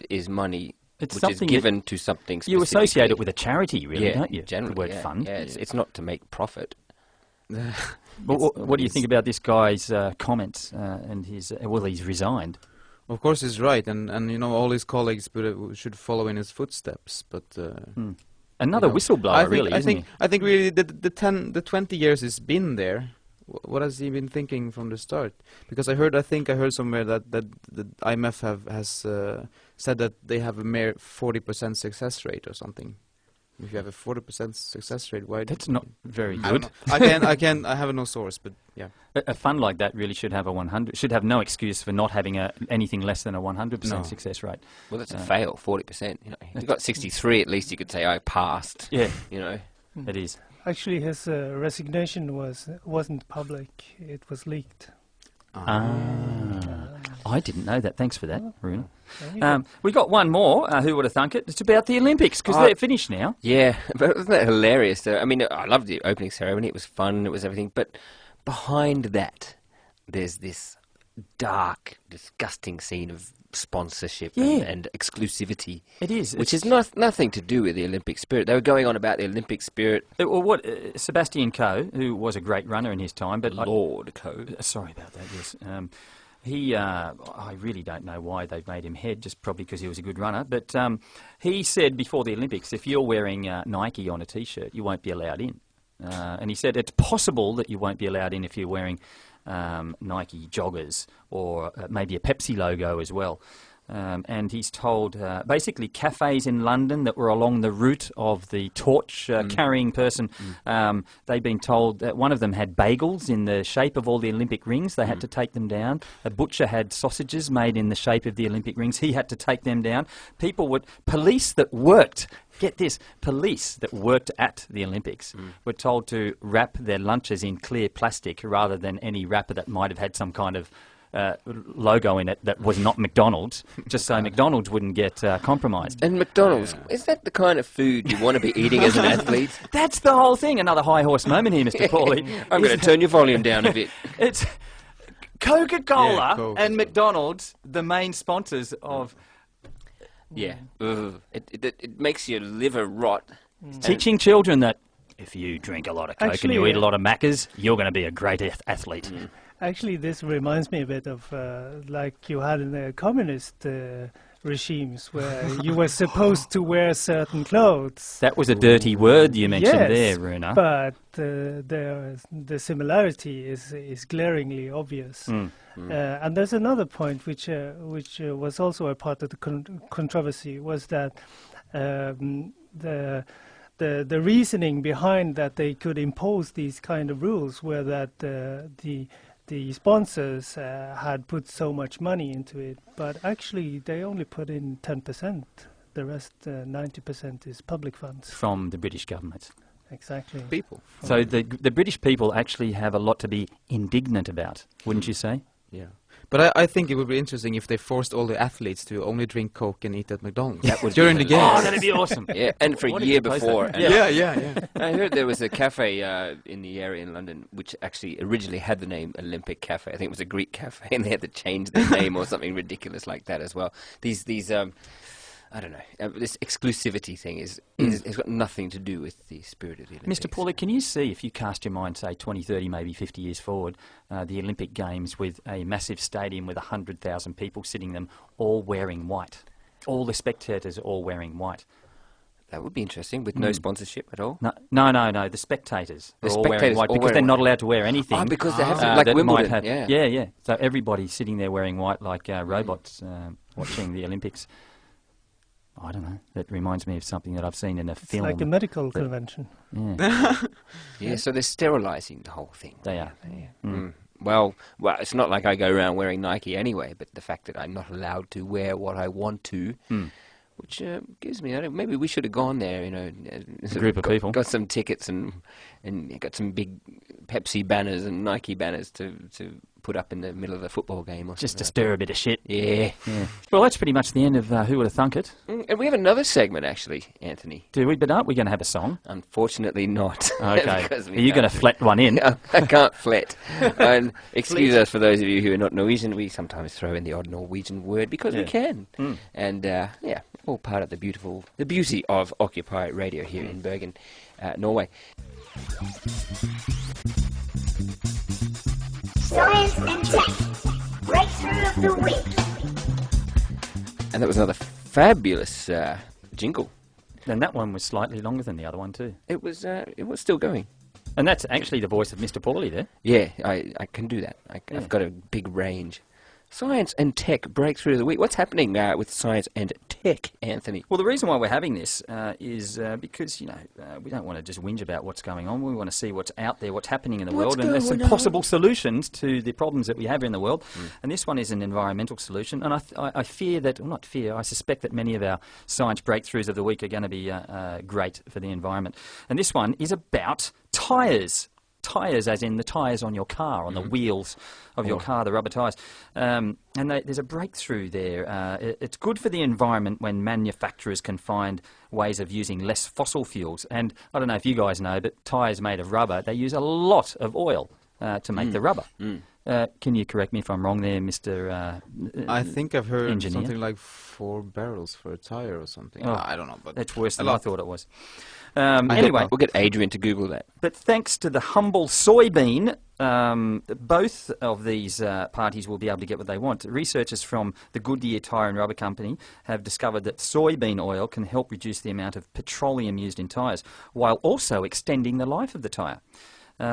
is money It's which is something given to something specific. You associate it with a charity, really, don't you? Generally, the word fund. Yeah, it's not to make profit. What do you think about this guy's comments and his... well, he's resigned. Of course, he's right, and you know, all his colleagues should follow in his footsteps. But another you know, whistleblower, really, isn't he? I think really the 20 years he's been there. What has he been thinking from the start? Because I think I heard somewhere that the IMF has said that they have a mere 40% success rate or something. If you have a 40% success rate, why? That's not very I don't good. know. I have no source, but yeah. A fund like that really should have should have no excuse for not having anything less than a 100% No. success rate. Well, that's a fail, 40%. You know, if you got 63, at least you could say I passed. Yeah, You know. it is. Actually, his resignation wasn't public. It was leaked. I didn't know that. Thanks for that, Rune. There you go. We got one more. Who would have thunk it? It's about the Olympics, because they're finished now. Yeah, but wasn't that hilarious? I mean, I loved the opening ceremony. It was fun. It was everything. But behind that, there's this dark, disgusting scene of sponsorship and exclusivity. It is. Which is nothing to do with the Olympic spirit. They were going on about the Olympic spirit. Well, Sebastian Coe, who was a great runner in his time, but Lord Coe. sorry about that. Yes, I really don't know why they've made him head. Just probably because he was a good runner. But he said before the Olympics, if you're wearing Nike on a T-shirt, you won't be allowed in. And he said it's possible that you won't be allowed in if you're wearing Nike joggers or maybe a Pepsi logo as well. And he's told basically cafes in London that were along the route of the torch carrying person, they've been told that one of them had bagels in the shape of all the Olympic rings. They had to take them down. A butcher had sausages made in the shape of the Olympic rings. He had to take them down. Police that worked, get this, police that worked at the Olympics were told to wrap their lunches in clear plastic rather than any wrapper that might have had some kind of logo in it that was not McDonald's, just so McDonald's wouldn't get compromised. And McDonald's, is that the kind of food you want to be eating as an athlete? That's the whole thing. Another high horse moment here, Mr. Pauly. I'm going to turn your volume down a bit. It's Coca-Cola Coke and as well. McDonald's, the main sponsors of... Yeah. It makes your liver rot. Teaching children that if you drink a lot of Coke Actually, and you eat a lot of Maccas, you're going to be a great athlete. Actually, this reminds me a bit of like you had in the communist regimes where you were supposed to wear certain clothes. That was a dirty word you mentioned there, Rune. But the similarity is glaringly obvious. And there's another point which was also a part of the controversy, was that the reasoning behind that they could impose these kind of rules were that the sponsors had put so much money into it, but actually they only put in 10%. The rest, 90%, is public funds. From the British government. Exactly. People. So the British people actually have a lot to be indignant about, wouldn't you say? Yeah. But I think it would be interesting if they forced all the athletes to only drink Coke and eat at McDonald's during the games. Oh, that'd be awesome. Yeah, and for Why a did year you post before. that? And Yeah. I heard there was a cafe in the area in London which actually originally had the name Olympic Cafe. I think it was a Greek cafe, and they had to change their name or something ridiculous like that as well. These I don't know. This exclusivity thing has got nothing to do with the spirit of the Olympics. Mr. Pauly, can you see, if you cast your mind, say, 20, 30, maybe 50 years forward, the Olympic Games with a massive stadium with 100,000 people sitting them all wearing white? All the spectators all wearing white. That would be interesting, with no sponsorship at all. No. The spectators The are all wearing spectators white all because wearing they're not white. allowed to wear anything. Oh, because they have to, like that Wimbledon. might have, yeah. So everybody's sitting there wearing white like robots watching the Olympics. I don't know. That reminds me of something that I've seen in a film. It's like a medical convention. Yeah, Yeah, so they're sterilising the whole thing. they are. Well, it's not like I go around wearing Nike anyway, but the fact that I'm not allowed to wear what I want to, which gives me, maybe we should have gone there, A group of people. Got some tickets and got some big Pepsi banners and Nike banners to put up in the middle of a football game. Or Just to something stir a bit of shit. Yeah. Well, that's pretty much the end of Who Would Have Thunk It. And we have another segment, actually, Anthony. Do we? But aren't we going to have a song? Unfortunately not. Okay. Because Are you going to flet one in? I can't flet. And excuse us for those of you who are not Norwegian. We sometimes throw in the odd Norwegian word because we can. And all part of the beauty of Occupy Radio here in Bergen, Norway. Science and Tech Breakthrough of the Week. And that was another fabulous jingle. And that one was slightly longer than the other one too. It was still going. And that's actually the voice of Mr. Pauly there. Yeah, I can do that. I've got a big range. Science and Tech Breakthrough of the Week. What's happening with Science and Tech, Anthony? Well, the reason why we're having this is because, we don't want to just whinge about what's going on. We want to see what's out there, what's happening in the world, and there's some possible solutions to the problems that we have in the world. And this one is an environmental solution. And I fear that, well, not fear, I suspect that many of our science breakthroughs of the week are going to be great for the environment. And this one is about tyres. Tyres, as in the tyres on your car, on the wheels of your car, the rubber tyres. And there's a breakthrough there. It's good for the environment when manufacturers can find ways of using less fossil fuels. And I don't know if you guys know, but tyres made of rubber, they use a lot of oil to make the rubber. Can you correct me if I'm wrong there, Mr. I think I've heard engineer? something like 4 barrels for a tire or something. Oh, I don't know, but that's worse than a I lot. thought it was. Anyway, We'll get Adrian to Google that. but thanks to the humble soybean, both of these parties will be able to get what they want. Researchers from the Goodyear Tire and Rubber Company have discovered that soybean oil can help reduce the amount of petroleum used in tyres, while also extending the life of the tyre.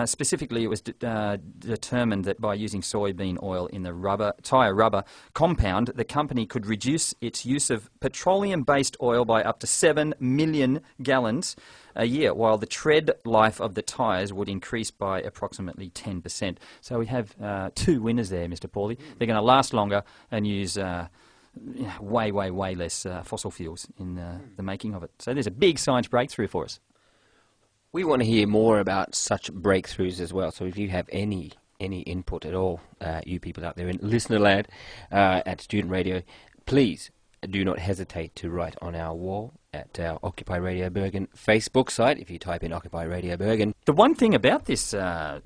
Specifically, it was determined that by using soybean oil in the tyre rubber compound, the company could reduce its use of petroleum-based oil by up to 7 million gallons a year, while the tread life of the tyres would increase by approximately 10%. So we have 2 winners there, Mr. Pauly. They're going to last longer and use way less fossil fuels in the making of it. So there's a big science breakthrough for us. We want to hear more about such breakthroughs as well. So if you have any input at all, you people out there in listener land at Student Radio, please do not hesitate to write on our wall at our Occupy Radio Bergen Facebook site if you type in Occupy Radio Bergen. The one thing about this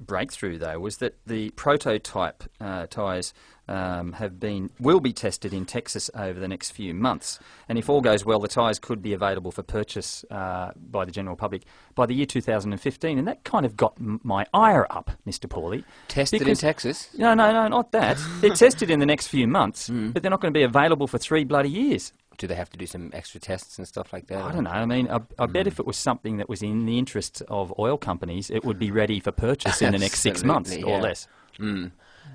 breakthrough, though, was that the prototype tyres will be tested in Texas over the next few months. And if all goes well, the tyres could be available for purchase by the general public by the year 2015. And that kind of got my ire up, Mr. Pauly. Tested in Texas? No, not that. They're tested in the next few months, but they're not going to be available for 3 bloody years. Do they have to do some extra tests and stuff like that? I don't know. I mean, I bet if it was something that was in the interests of oil companies, it would be ready for purchase in the next 6 months or less.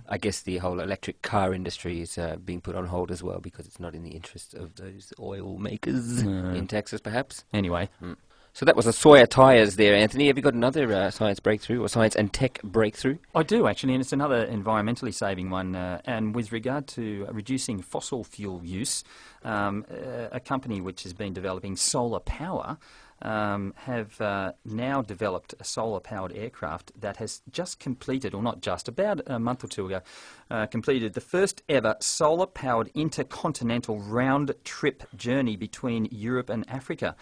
I guess the whole electric car industry is being put on hold as well because it's not in the interest of those oil makers in Texas, perhaps. Anyway. So that was the soya tyres there, Anthony. Have you got another science breakthrough or science and tech breakthrough? I do, actually, and it's another environmentally saving one. And with regard to reducing fossil fuel use, a company which has been developing solar power have now developed a solar-powered aircraft that has just completed, or not just, about a month or two ago, completed the first ever solar-powered intercontinental round-trip journey between Europe and Africa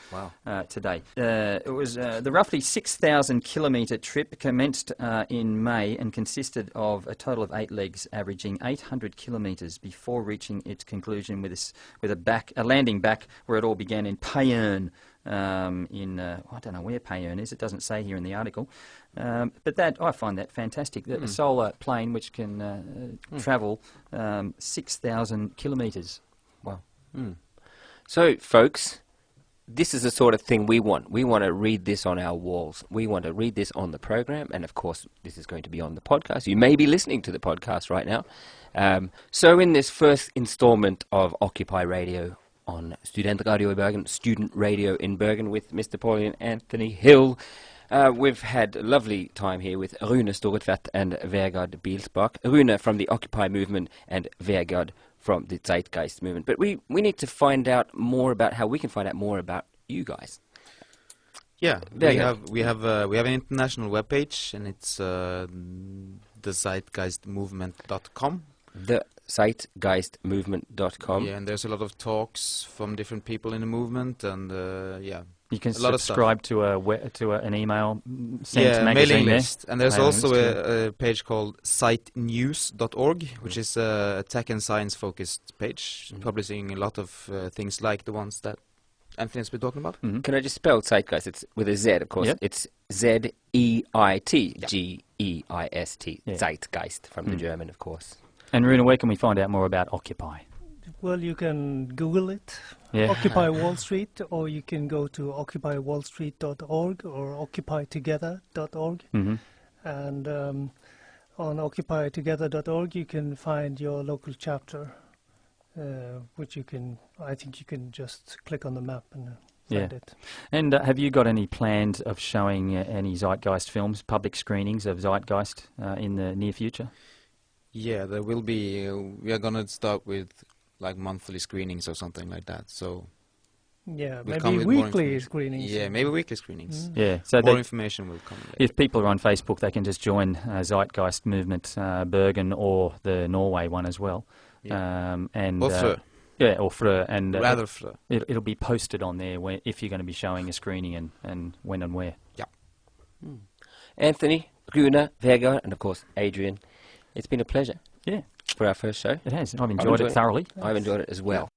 today. It was the roughly 6,000-kilometre trip commenced in May and consisted of a total of 8 legs, averaging 800 kilometres before reaching its conclusion with a landing back where it all began in Payerne. I don't know where Payerne is, it doesn't say here in the article, but I find that fantastic, that a solar plane which can travel 6,000 kilometres. Wow. So, folks, this is the sort of thing we want. We want to read this on our walls. We want to read this on the program, and of course, this is going to be on the podcast. You may be listening to the podcast right now. So in this first installment of Occupy Radio on Student Radio in Bergen, Student Radio in Bergen with Mr. Pauly and Anthony Hill, we've had a lovely time here with Rune Storetvedt and Vegard Bilsbach. Rune from the Occupy Movement and Vegard from the Zeitgeist Movement. But we need to find out more about how we can find out more about you guys. Yeah, Vegard. we have an international webpage, and it's thezeitgeistmovement.com. Thezeitgeistmovement.com. Yeah, and there's a lot of talks from different people in the movement, and You can a lot of stuff. subscribe to an email sent magazine mailing there. list. And there's Mailing also list, a page called sitenews.org, which is a tech and science focused page, publishing a lot of things like the ones that Anthony's been talking about. Can I just spell Zeitgeist? It's with a Z, of course. Yep. It's Zeitgeist, Yeah. Zeitgeist, from the German, of course. And Rune, where can we find out more about Occupy? Well, you can Google it, Yeah. Occupy Wall Street, or you can go to occupywallstreet.org or occupytogether.org. Mm-hmm. And on occupytogether.org you can find your local chapter, which I think you can just click on the map and find it. And have you got any plans of showing any Zeitgeist films, public screenings of Zeitgeist in the near future? Yeah, there will be. We are going to start with like monthly screenings or something like that. So Yeah, we'll come maybe with more weekly information. screenings. Yeah, maybe weekly screenings. Yeah. So More information will come later. if people are on Facebook, they can just join Zeitgeist Movement Bergen or the Norway one as well. Yeah. And Or Frø. Yeah, or Frø. And Rather Frø. it'll be posted on there if you're going to be showing a screening and when and where. Anthony, Rune, Vegard, and of course Adrian. It's been a pleasure Yeah, for our first show. it has. I've enjoyed it thoroughly. I've enjoyed it as well.